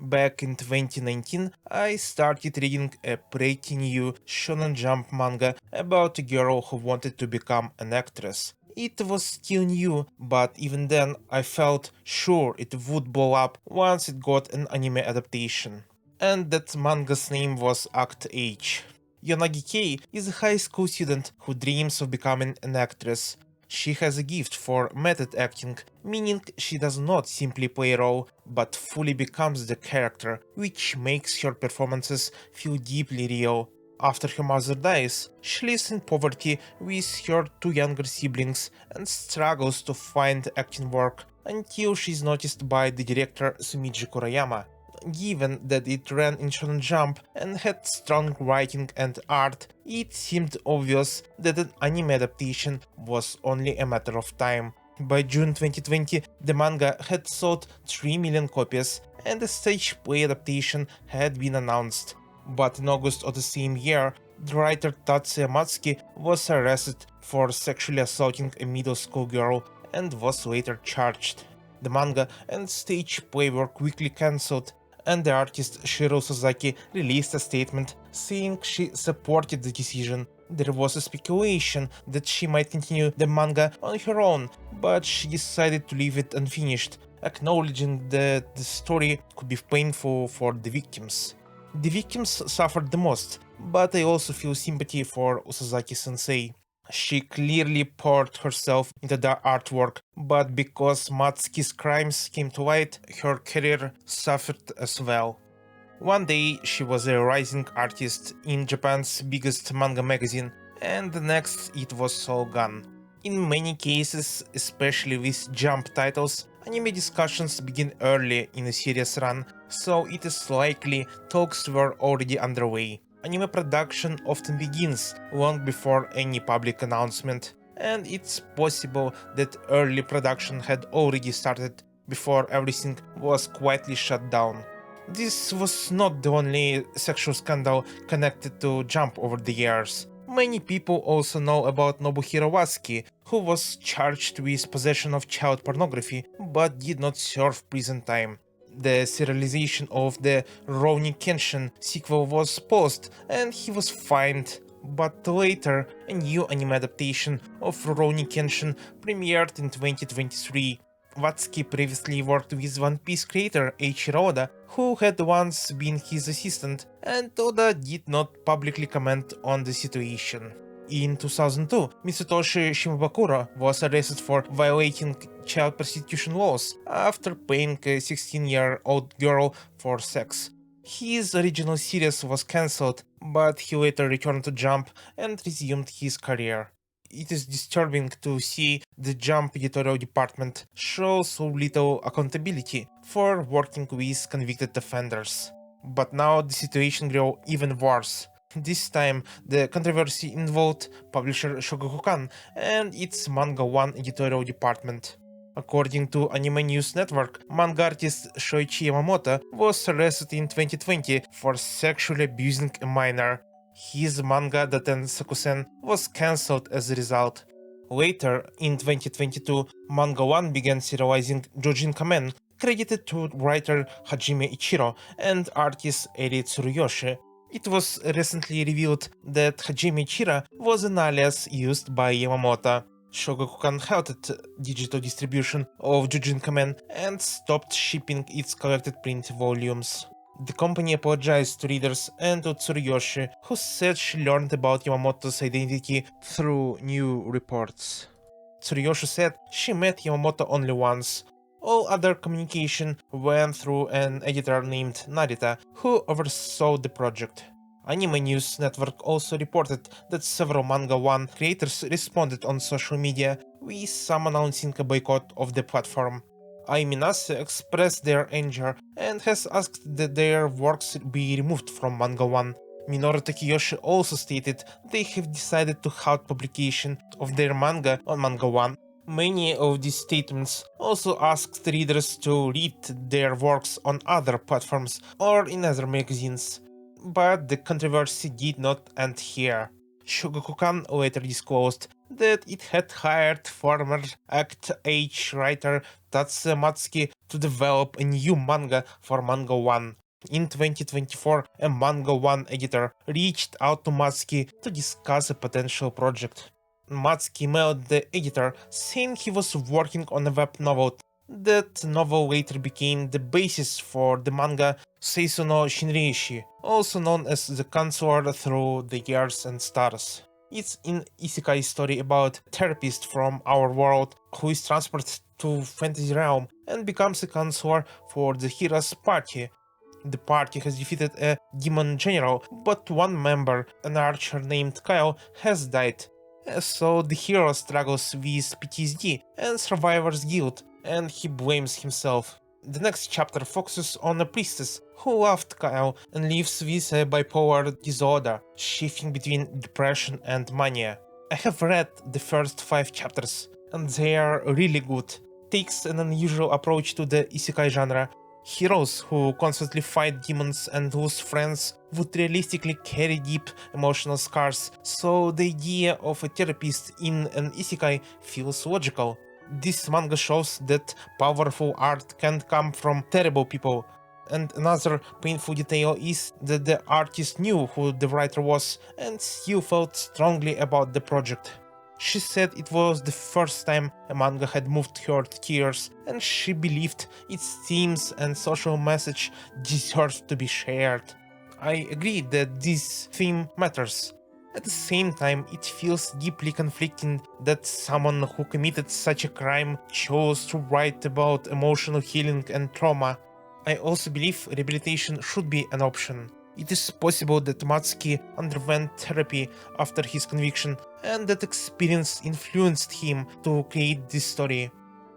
Back in 2019, I started reading a pretty new Shonen Jump manga about a girl who wanted to become an actress. It was still new, but even then I felt sure it would blow up once it got an anime adaptation. And that manga's name was Act H. Yonagi Kei is a high school student who dreams of becoming an actress. She has a gift for method acting, meaning she does not simply play a role, but fully becomes the character, which makes her performances feel deeply real. After her mother dies, she lives in poverty with her two younger siblings and struggles to find acting work until she is noticed by the director Sumiji Kuroyama. Given that it ran in Shonen Jump and had strong writing and art, it seemed obvious that an anime adaptation was only a matter of time. By June 2020, the manga had sold 3 million copies and a stage play adaptation had been announced. But in August of the same year, the writer Tatsuya Matsuki was arrested for sexually assaulting a middle school girl and was later charged. The manga and stage play were quickly cancelled, and the artist Shiro Sasaki released a statement saying she supported the decision. There was a speculation that she might continue the manga on her own, but she decided to leave it unfinished, acknowledging that the story could be painful for the victims. The victims suffered the most, but I also feel sympathy for Sasaki-sensei. She clearly poured herself into the artwork, but because Matsuki's crimes came to light, her career suffered as well. One day she was a rising artist in Japan's biggest manga magazine, and the next it was all gone. In many cases, especially with Jump titles, anime discussions begin early in a series run, so it is likely talks were already underway. Anime production often begins long before any public announcement, and it's possible that early production had already started before everything was quietly shut down. This was not the only sexual scandal connected to Jump over the years. Many people also know about Nobuhiro Wasuki, who was charged with possession of child pornography but did not serve prison time. The serialization of the Rurouni Kenshin sequel was paused and he was fined, but later a new anime adaptation of Rurouni Kenshin premiered in 2023. Wasuki previously worked with One Piece creator Eiichiro Oda, who had once been his assistant, and Oda did not publicly comment on the situation. In 2002, Mitsutoshi Shimabukuro was arrested for violating child prostitution laws after paying a 16-year-old girl for sex. His original series was cancelled, but he later returned to Jump and resumed his career. It is disturbing to see the Jump editorial department show so little accountability for working with convicted offenders. But now the situation grew even worse. This time, the controversy involved publisher Shogakukan and its Manga 1 editorial department. According to Anime News Network, manga artist Shoichi Yamamoto was arrested in 2020 for sexually abusing a minor. His manga Daten Sakusen was cancelled as a result. Later, in 2022, Manga 1 began serializing Jojin Kamen, credited to writer Hajime Ichiro and artist Eri Tsuruyoshi. It was recently revealed that Hajime Ichiro was an alias used by Yamamoto. Shogakukan halted digital distribution of Jujin Kamen and stopped shipping its collected print volumes. The company apologized to readers and to Tsuruyoshi, who said she learned about Yamamoto's identity through new reports. Tsuruyoshi said she met Yamamoto only once. All other communication went through an editor named Narita, who oversaw the project. Anime News Network also reported that several Manga 1 creators responded on social media, with some announcing a boycott of the platform. Ai Minase expressed their anger and has asked that their works be removed from Manga 1. Minoru Takeyoshi also stated they have decided to halt publication of their manga on Manga 1. Many of these statements also asked readers to read their works on other platforms or in other magazines. But the controversy did not end here. Shogakukan later disclosed that it had hired former Act H writer Tatsuya Matsuki to develop a new manga for Manga 1. In 2024, a Manga 1 editor reached out to Matsuki to discuss a potential project. Matsuki emailed the editor saying he was working on a web novel. That novel later became the basis for the manga Seisou no Shinreishi, also known as The Counselor Through the Years and Stars. It's an isekai story about a therapist from our world who is transported to fantasy realm and becomes a counselor for the hero's party. The party has defeated a demon general, but one member, an archer named Kyle, has died. So the hero struggles with PTSD and survivor's guilt, and he blames himself. The next chapter focuses on a priestess who loved Kyle and lives with a bipolar disorder, shifting between depression and mania. I have read the first 5 chapters, and they are really good. Takes an unusual approach to the isekai genre. Heroes who constantly fight demons and lose friends would realistically carry deep emotional scars, so the idea of a therapist in an isekai feels logical. This manga shows that powerful art can come from terrible people. And another painful detail is that the artist knew who the writer was and still felt strongly about the project. She said it was the first time a manga had moved her to tears, and she believed its themes and social message deserved to be shared. I agree that this theme matters. At the same time, it feels deeply conflicting that someone who committed such a crime chose to write about emotional healing and trauma. I also believe rehabilitation should be an option. It is possible that Matsuki underwent therapy after his conviction, and that experience influenced him to create this story.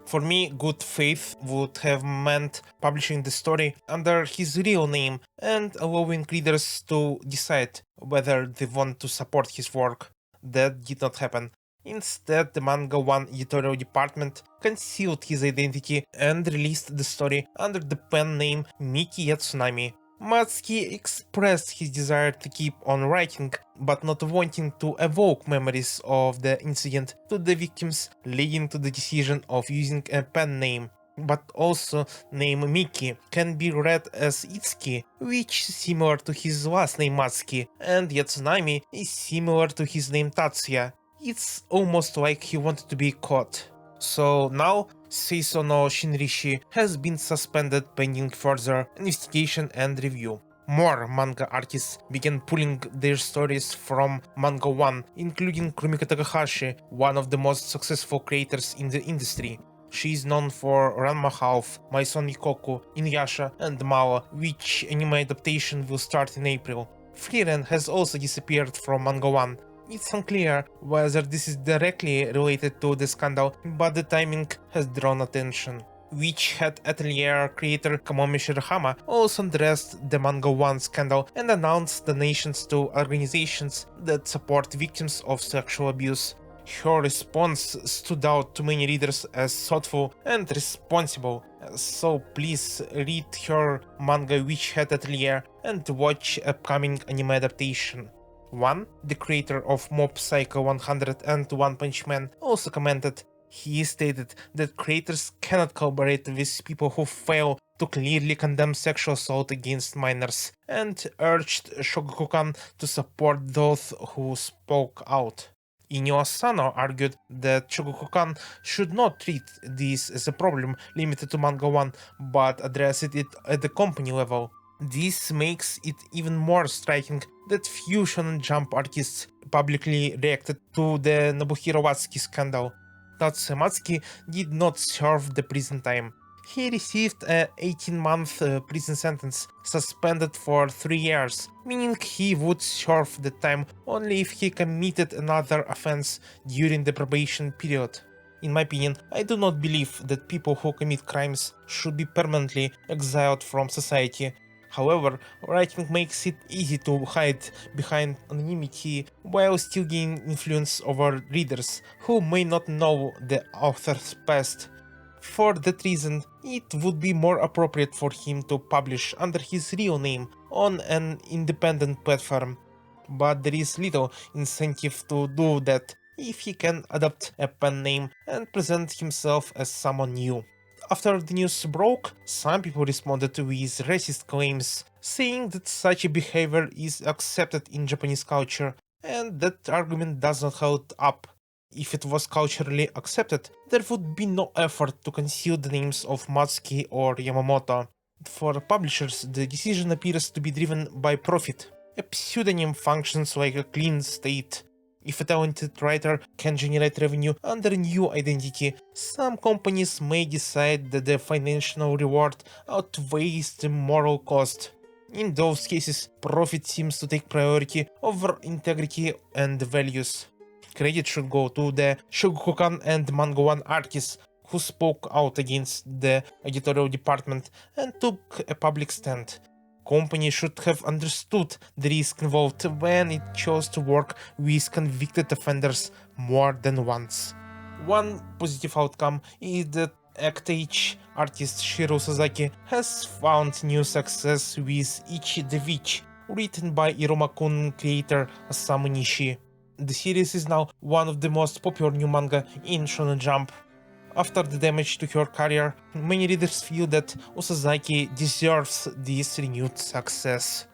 For me, good faith would have meant publishing the story under his real name and allowing readers to decide whether they want to support his work. That did not happen. Instead, the Manga 1 editorial department concealed his identity and released the story under the pen name Miki Yatsunami. Matsuki expressed his desire to keep on writing, but not wanting to evoke memories of the incident to the victims, leading to the decision of using a pen name. But also, name Miki can be read as Itsuki, which is similar to his last name Matsuki, and Yatsunami is similar to his name Tatsuya. It's almost like he wanted to be caught. So now, Seisou no Shinrishi has been suspended pending further investigation and review. More manga artists began pulling their stories from Manga 1, including Rumiko Takahashi, one of the most successful creators in the industry. She is known for Ranma Half, My Son Ikoku, Inuyasha, and Mao, which anime adaptation will start in April. Frieren has also disappeared from Manga 1. It's unclear whether this is directly related to the scandal, but the timing has drawn attention. Witch Hat Atelier creator Kamomi Shirahama also addressed the Manga 1 scandal and announced donations to organizations that support victims of sexual abuse. Her response stood out to many readers as thoughtful and responsible, so please read her manga Witch Hat Atelier and watch upcoming anime adaptation. One, the creator of Mob Psycho 100 and One Punch Man, also commented. He stated that creators cannot collaborate with people who fail to clearly condemn sexual assault against minors, and urged Shogakukan to support those who spoke out. Inyo Asano argued that Shogakukan should not treat this as a problem limited to Manga 1, but address it at the company level. This makes it even more striking that few Shonen Jump artists publicly reacted to the Nobuhiro Watsuki scandal. Tatsuya Matsuki did not serve the prison time. He received a 18-month prison sentence, suspended for 3 years, meaning he would serve the time only if he committed another offense during the probation period. In my opinion, I do not believe that people who commit crimes should be permanently exiled from society. However, writing makes it easy to hide behind anonymity while still gaining influence over readers who may not know the author's past. For that reason, it would be more appropriate for him to publish under his real name on an independent platform. but there is little incentive to do that if he can adopt a pen name and present himself as someone new. After the news broke, some people responded with racist claims, saying that such a behavior is accepted in Japanese culture, and that argument doesn't hold up. If it was culturally accepted, there would be no effort to conceal the names of Matsuki or Yamamoto. For publishers, the decision appears to be driven by profit. A pseudonym functions like a clean state. If a talented writer can generate revenue under a new identity, some companies may decide that the financial reward outweighs the moral cost. In those cases, profit seems to take priority over integrity and values. Credit should go to the Shogakukan and Manga 1 artists who spoke out against the editorial department and took a public stand. Company should have understood the risk involved when it chose to work with convicted offenders more than once. One positive outcome is that Act-H artist Shiro Sasaki has found new success with Ichi the Witch, written by Iromakun creator Osamu Nishi. The series is now one of the most popular new manga in Shonen Jump. After the damage to her career, many readers feel that Osazaki deserves this renewed success.